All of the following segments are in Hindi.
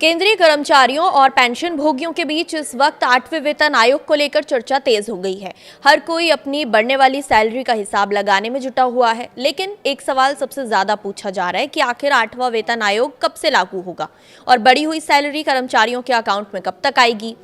केंद्रीय कर्मचारियों और पेंशन भोगियों के बीच इस वक्त 8वें वेतन आयोग को लेकर चर्चा तेज हो गई है। हर कोई अपनी बढ़ने वाली सैलरी का हिसाब लगाने में जुटा हुआ है, लेकिन एक सवाल सबसे ज्यादा पूछा जा रहा है कि आखिर 8वां वेतन आयोग कब से लागू होगा और बढ़ी हुई सैलरी कर्मचारियों के अकाउंट में कब तक आएगी।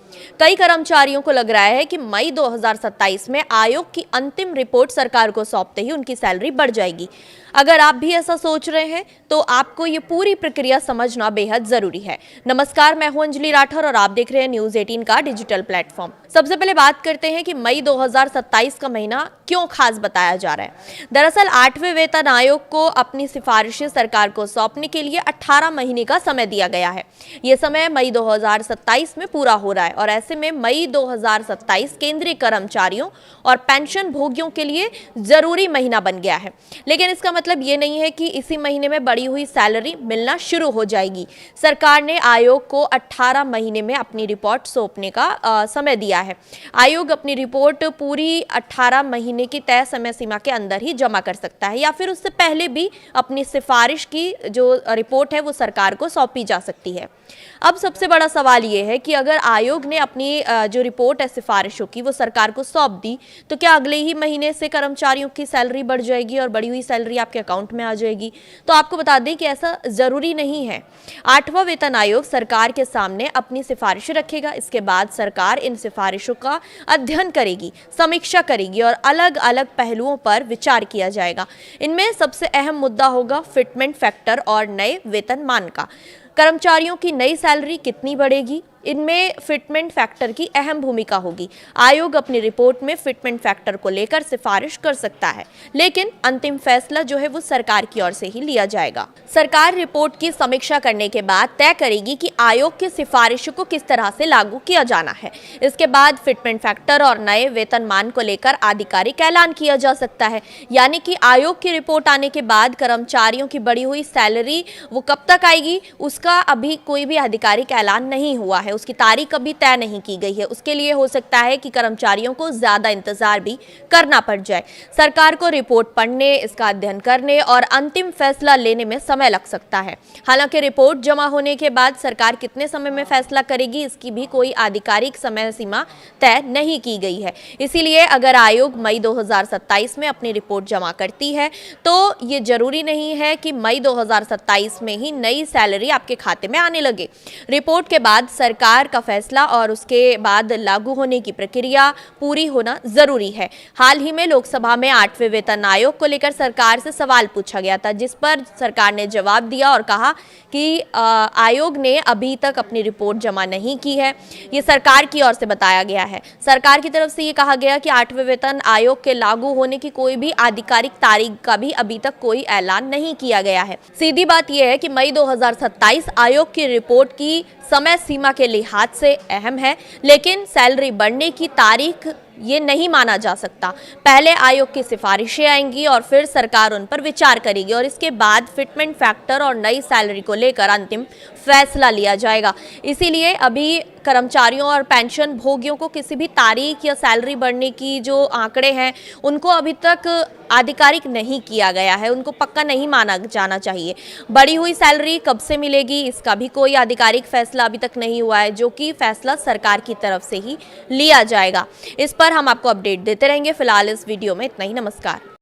कई कर्मचारियों को लग रहा है कि मई 2027 में आयोग की अंतिम रिपोर्ट सरकार को सौंपते ही उनकी सैलरी बढ़ जाएगी। अगर आप भी ऐसा सोच रहे हैं तो आपको ये पूरी प्रक्रिया समझना बेहद जरूरी है। नमस्कार, मैं हूं अंजलि राठौर और आप देख रहे हैं न्यूज 18 का डिजिटल प्लेटफॉर्म। सबसे पहले बात करते हैं कि मई 2027 का महीना क्यों खास बताया जा रहा है। दरअसल 8वें वेतन आयोग को अपनी सिफारिशें सरकार को सौंपने के लिए 18 महीने का समय दिया गया है। ये समय मई 2027 में पूरा हो रहा है और ऐसे में मई 2027 केंद्रीय कर्मचारियों और पेंशन भोगियों के लिए जरूरी महीना बन गया है। लेकिन इसका मतलब ये नहीं है कि इसी महीने में बढ़ी हुई सैलरी मिलना शुरू हो जाएगी। सरकार ने आयोग को 18 महीने में अपनी रिपोर्ट सौंपने का समय दिया है। आयोग अपनी रिपोर्ट पूरी 18 महीने की तय समय सीमा के अंदर ही जमा कर सकता है या फिर उससे पहले भी अपनी सिफारिश की जो रिपोर्ट है वो सरकार को सौंपी जा सकती है। अब सबसे बड़ा सवाल ये है कि अगर आयोग ने अपनी जो रिपोर्ट है सिफारिशों की वो सरकार को सौंप दी तो क्या अगले ही महीने से कर्मचारियों की सैलरी बढ़ जाएगी और बढ़ी हुई सैलरी आपके अकाउंट में आ जाएगी। तो आपको बता दें कि ऐसा जरूरी नहीं है। 8वां वेतन आयोग सरकार के सामने अपनी सिफारिशें रखेगा। इसके बाद सरकार इन सिफारिशों का अध्ययन करेगी, समीक्षा करेगी और अलग अलग पहलुओं पर विचार किया जाएगा। इनमें सबसे अहम मुद्दा होगा फिटमेंट फैक्टर और नए वेतनमान का। कर्मचारियों की नई सैलरी कितनी बढ़ेगी, इनमें फिटमेंट फैक्टर की अहम भूमिका होगी। आयोग अपनी रिपोर्ट में फिटमेंट फैक्टर को लेकर सिफारिश कर सकता है, लेकिन अंतिम फैसला जो है वो सरकार की ओर से ही लिया जाएगा। सरकार रिपोर्ट की समीक्षा करने के बाद तय करेगी कि आयोग की सिफारिशों को किस तरह से लागू किया जाना है। इसके बाद फिटमेंट फैक्टर और नए वेतनमान को लेकर आधिकारिक ऐलान किया जा सकता है। यानी कि आयोग की रिपोर्ट आने के बाद कर्मचारियों की बढ़ी हुई सैलरी वो कब तक आएगी उसका अभी कोई भी आधिकारिक ऐलान नहीं हुआ है, उसकी तारीख अभी तय नहीं की गई है। उसके लिए हो सकता है कि कर्मचारियों को ज्यादा इंतजार भी करना पड़ जाए। सरकार को रिपोर्ट पढ़ने, इसका अध्ययन करने और अंतिम फैसला लेने में समय लग सकता है। हालांकि रिपोर्ट जमा होने के बाद सरकार कितने समय में फैसला करेगी इसकी भी कोई आधिकारिक समय सीमा तय नहीं की गई है। इसीलिए अगर आयोग मई 2027 में अपनी रिपोर्ट जमा करती है तो ये जरूरी नहीं है कि मई 2027 में ही नई सैलरी आपके खाते में आने लगे। रिपोर्ट के बाद सरकार का फैसला और उसके बाद लागू होने की प्रक्रिया पूरी होना जरूरी है। हाल ही में लोकसभा में 8वें वेतन आयोग को लेकर सरकार से सवाल पूछा गया था, जिस पर सरकार ने जवाब दिया और कहा कि आयोग ने अभी तक अपनी रिपोर्ट जमा नहीं की है। ये सरकार की ओर से बताया गया है। सरकार की तरफ से ये कहा गया कि 8वें वेतन आयोग के लागू होने की कोई भी आधिकारिक तारीख का भी अभी तक कोई ऐलान नहीं किया गया है। सीधी बात यह है कि मई 2027 आयोग की रिपोर्ट की समय सीमा के लिहाज से अहम है, लेकिन सैलरी बढ़ने की तारीख ये नहीं माना जा सकता। पहले आयोग की सिफारिशें आएंगी और फिर सरकार उन पर विचार करेगी और इसके बाद फिटमेंट फैक्टर और नई सैलरी को लेकर अंतिम फैसला लिया जाएगा। इसीलिए अभी कर्मचारियों और पेंशन भोगियों को किसी भी तारीख या सैलरी बढ़ने की जो आंकड़े हैं उनको अभी तक आधिकारिक नहीं किया गया है, उनको पक्का नहीं माना जाना चाहिए। बढ़ी हुई सैलरी कब से मिलेगी इसका भी कोई आधिकारिक फैसला अभी तक नहीं हुआ है, जो कि फैसला सरकार की तरफ से ही लिया जाएगा। इस पर हम आपको अपडेट देते रहेंगे। फिलहाल इस वीडियो में इतना ही। नमस्कार।